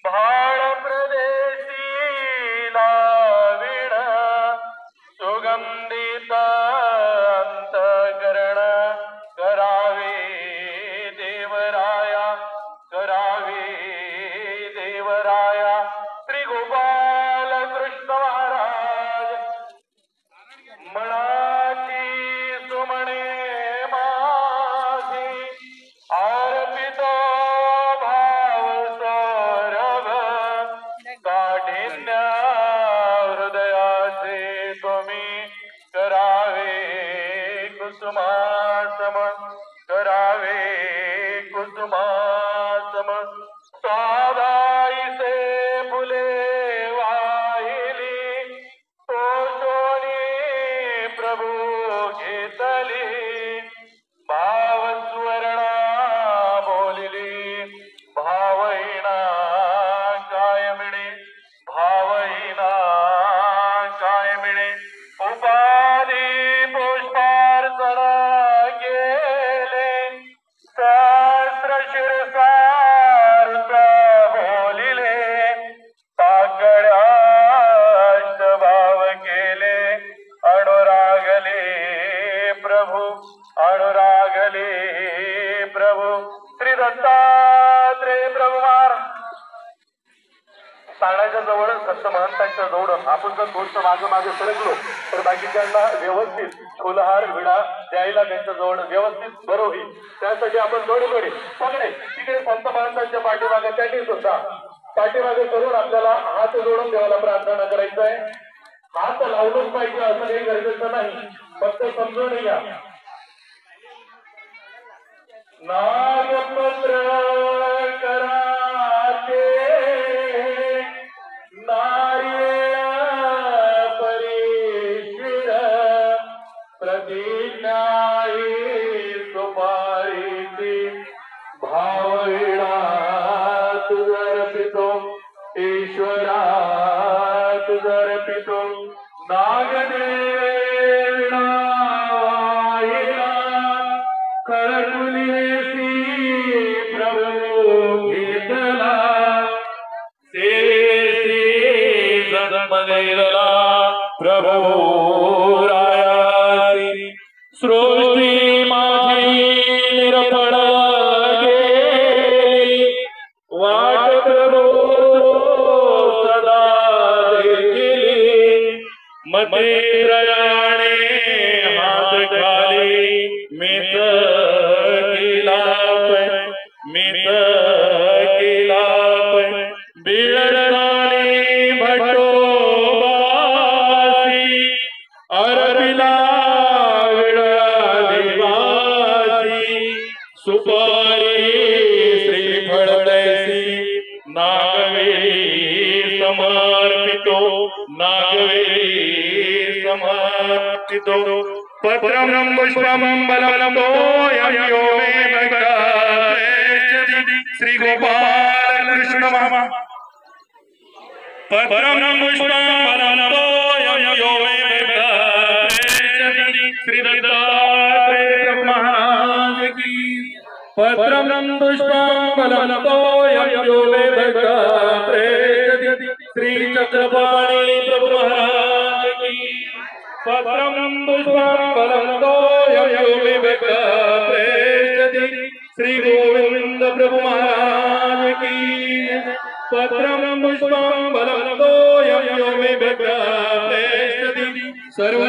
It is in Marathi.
भाळ प्रदेशी लाविण सुगंधित अंतकरण करावे देवराया करावे देवराया श्री गोपाल कृष्ण महाराज मनाची सुमणे माझी अर्पितो भाव सौरभ काठिन्य हृदयाचे तुम्ही करावे कुसुमासम करावे कुसुमासम साधाईसे फुले वाहिली तोषोनी प्रभू घेतली भाव सुवर्णा बोलिली भावहीना काय मिळे भावहीना काय मिळे उपाधी पुष्पार्चन गेले सहस्र शिरसार्थ बोलिले पाकळ्याष्ट भाव केले अनुरागले प्रभू अनुरागले प्रभू श्री दत्तात्रेय प्रभू महाराज सांगण्याच्या जवळ संत महंतांच्या जवळ आपण जर थोडस मागे मागे सरकलो तर बाकीच्यांना व्यवस्थित फुलहार विडा द्यायला त्यांच्या जवळ व्यवस्थित बरं होईल त्यासाठी आपण जोडी सगळे तिकडे संत महंतांच्या पाठीमागे त्यांनी सुद्धा पाठीमागे करून आपल्याला हात जोडून देवाला प्रार्थना करायचं आहे हात लावलंच पाहिजे असं काही गरजेचं नाही फक्त समजून घ्या नागपत्र कराते नार्य परिशिर प्रतिज्ञाई सुपारीची भावविणात अर्पितो ईश्वरात अर्पितो नागदेविणा करकुलेसी प्रभू घेतला सेवेसी जन्मलेला प्रभू रायासी सृष्टी माझी निरफळ गेली वाट प्रभू सदा देखिली मते रयाणे हात खाली मित किलाप बिळदानी भटोबासी अरबिला विळादिवासी सुपारी श्रीफळ तैसी नागवेली समर्पितो नागवेली समर्पितो पत्रं पुष्पं बलं तोयं मे भक्ताश्च श्री गोपाल कृष्ण महाराज पत्रं पुष्पं बलं तोयं मे भक्ताश्च श्री दत्तात्रेय महाराज की पत्रं पुष्पं बलं तोयं मे भक्ताश्च श्री चक्रपाणी प्रभु महाराज की पत्रं पुष्पं बलं तोयं मे भक्ताश्च श्री गोविंद प्रभु महाराज की पत्रं पुष्पं बलं तोयं मे भक्ताश्च सर्व